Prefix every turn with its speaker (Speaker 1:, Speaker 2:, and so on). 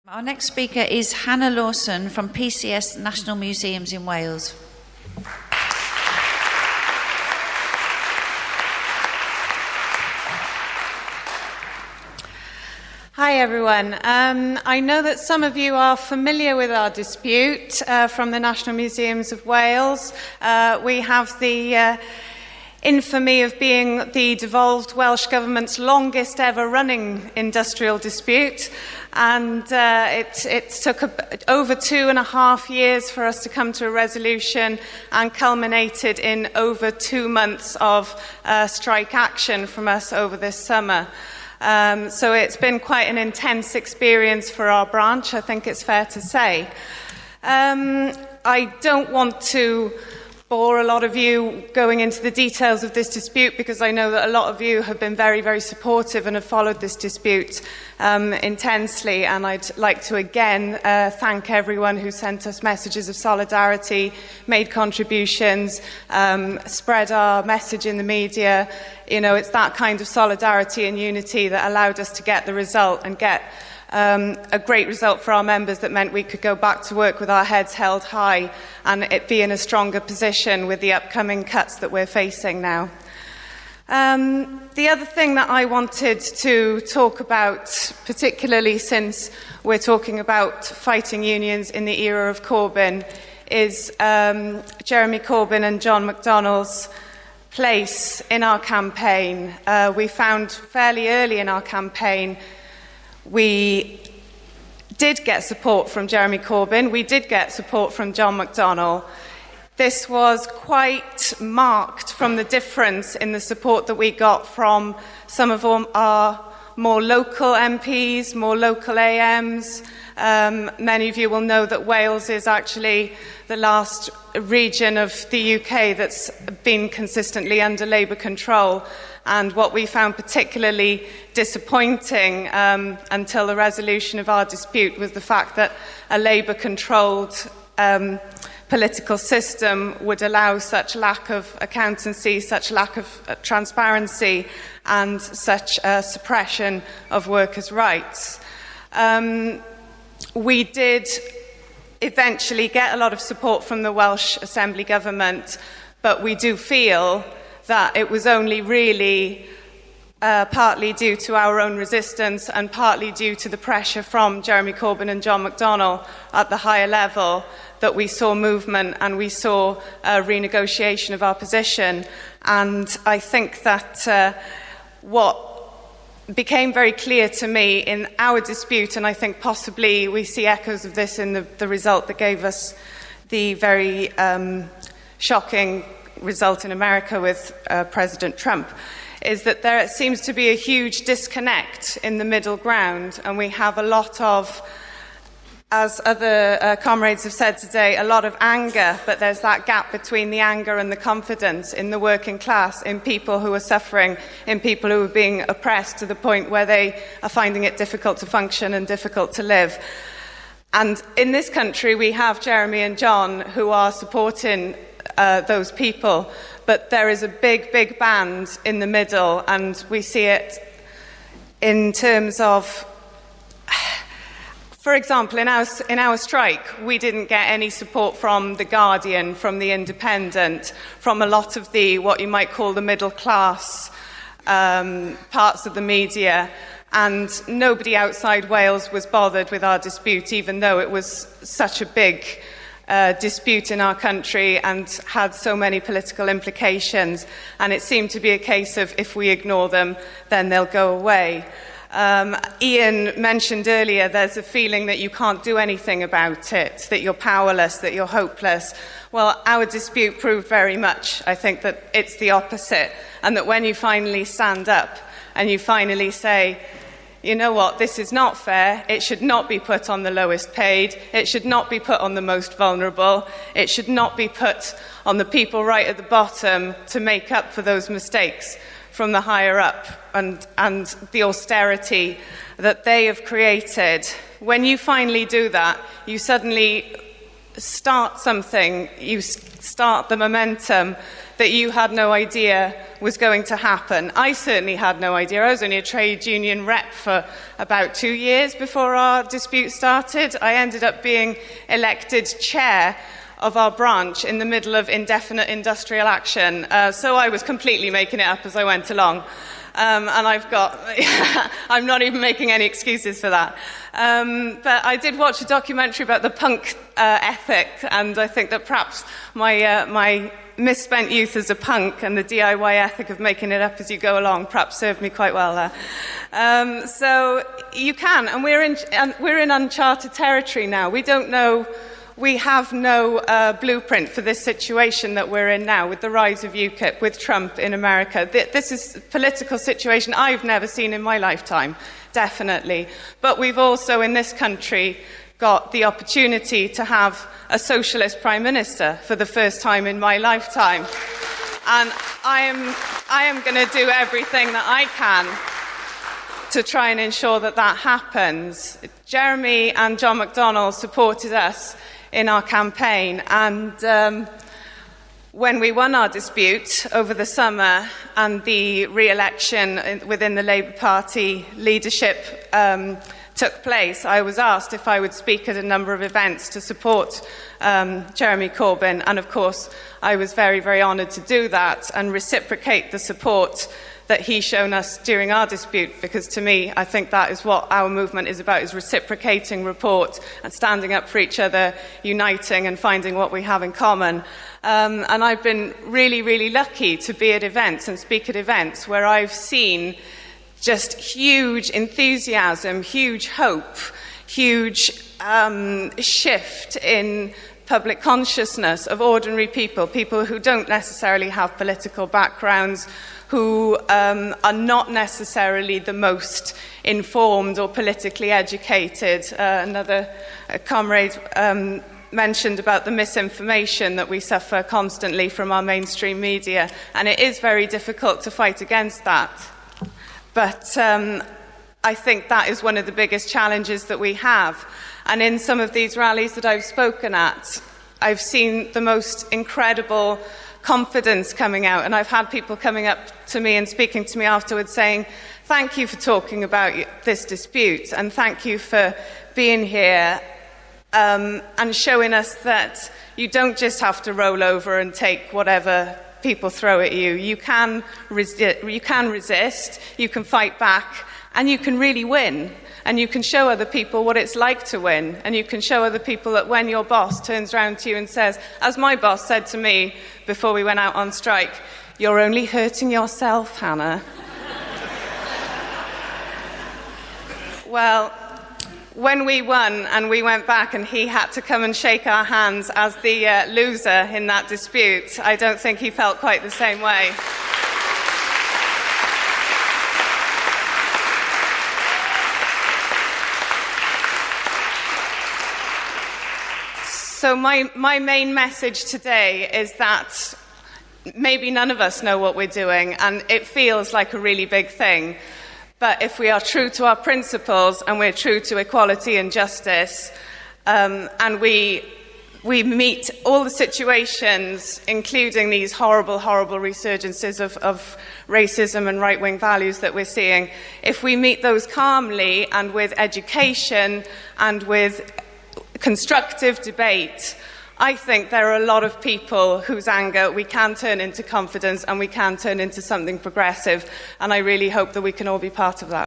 Speaker 1: Our next speaker is Hannah Lawson from PCS National Museums in Wales.
Speaker 2: Hi everyone. I know that some of you are familiar with our dispute from the National Museums of Wales. We have the infamy of being the devolved Welsh Government's longest ever running industrial dispute, and it took over 2.5 years for us to come to a resolution, and culminated in over 2 months of strike action from us over this summer. So it's been quite an intense experience for our branch, I think it's fair to say. I don't want to bore a lot of you going into the details of this dispute, because I know that a lot of you have been very, very supportive and have followed this dispute intensely, and I'd like to again thank everyone who sent us messages of solidarity, made contributions, spread our message in the media. You know, it's that kind of solidarity and unity that allowed us to get the result and get a great result for our members that meant we could go back to work with our heads held high and it be in a stronger position with the upcoming cuts that we're facing now. The other thing that I wanted to talk about, particularly since we're talking about fighting unions in the era of Corbyn, is Jeremy Corbyn and John McDonnell's place in our campaign. We found fairly early in our campaign we did get support from Jeremy Corbyn, we did get support from John McDonnell. This was quite marked from the difference in the support that we got from some of our more local MPs, more local AMs. Many of you will know that Wales is actually the last region of the UK that's been consistently under Labour control. And what we found particularly disappointing until the resolution of our dispute was the fact that a Labour-controlled political system would allow such lack of accountancy, such lack of transparency, and such suppression of workers' rights. We did eventually get a lot of support from the Welsh Assembly Government, but we do feel that it was only really partly due to our own resistance and partly due to the pressure from Jeremy Corbyn and John McDonnell at the higher level that we saw movement and we saw a renegotiation of our position. And I think that what became very clear to me in our dispute, and I think possibly we see echoes of this in the result that gave us the very shocking result in America with President Trump, is that there seems to be a huge disconnect in the middle ground, and we have a lot of, as other comrades have said today, a lot of anger, but there's that gap between the anger and the confidence in the working class, in people who are suffering, in people who are being oppressed to the point where they are finding it difficult to function and difficult to live. And in this country we have Jeremy and John who are supporting those people, but there is a big, big band in the middle, and we see it in terms of, for example, in our strike, we didn't get any support from The Guardian, from The Independent, from a lot of the, what you might call the middle class parts of the media, and nobody outside Wales was bothered with our dispute, even though it was such a big dispute in our country and had so many political implications, and it seemed to be a case of if we ignore them, then they'll go away. Ian mentioned earlier there's a feeling that you can't do anything about it, that you're powerless, that you're hopeless. Well, our dispute proved very much, I think, that it's the opposite, and that when you finally stand up and you finally say, you know what, this is not fair, it should not be put on the lowest paid, it should not be put on the most vulnerable, it should not be put on the people right at the bottom to make up for those mistakes from the higher up and the austerity that they have created. When you finally do that, you suddenly start something, you start the momentum that you had no idea was going to happen. I certainly had no idea. I was only a trade union rep for about 2 years before our dispute started. I ended up being elected chair of our branch in the middle of indefinite industrial action. So I was completely making it up as I went along. And I'm not even making any excuses for that. But I did watch a documentary about the punk ethic, and I think that perhaps my misspent youth as a punk and the DIY ethic of making it up as you go along perhaps served me quite well there. So you can, and we're in uncharted territory now. We have no blueprint for this situation that we're in now with the rise of UKIP, with Trump in America. This is a political situation I've never seen in my lifetime, definitely. But we've also, in this country, got the opportunity to have a socialist prime minister for the first time in my lifetime. And I am going to do everything that I can to try and ensure that that happens. Jeremy and John McDonnell supported us in our campaign, and when we won our dispute over the summer and the re-election within the Labour Party leadership took place, I was asked if I would speak at a number of events to support Jeremy Corbyn, and of course I was very, very honoured to do that and reciprocate the support that he's shown us during our dispute, because to me, I think that is what our movement is about, is reciprocating report and standing up for each other, uniting and finding what we have in common. And I've been really, really lucky to be at events and speak at events where I've seen just huge enthusiasm, huge hope, huge shift in public consciousness of ordinary people, people who don't necessarily have political backgrounds, who are not necessarily the most informed or politically educated. Another comrade mentioned about the misinformation that we suffer constantly from our mainstream media, and it is very difficult to fight against that. But I think that is one of the biggest challenges that we have. And in some of these rallies that I've spoken at, I've seen the most incredible confidence coming out, and I've had people coming up to me and speaking to me afterwards saying, thank you for talking about this dispute, and thank you for being here and showing us that you don't just have to roll over and take whatever people throw at you. You can resist, you can fight back, and you can really win. And you can show other people what it's like to win. And you can show other people that when your boss turns around to you and says, as my boss said to me before we went out on strike, you're only hurting yourself, Hannah. Well, when we won and we went back and he had to come and shake our hands as the loser in that dispute, I don't think he felt quite the same way. So my main message today is that maybe none of us know what we're doing, and it feels like a really big thing. But if we are true to our principles and we're true to equality and justice, and we meet all the situations, including these horrible, horrible resurgences of racism and right-wing values that we're seeing, if we meet those calmly and with education and with constructive debate, I think there are a lot of people whose anger we can turn into confidence and we can turn into something progressive, and I really hope that we can all be part of that.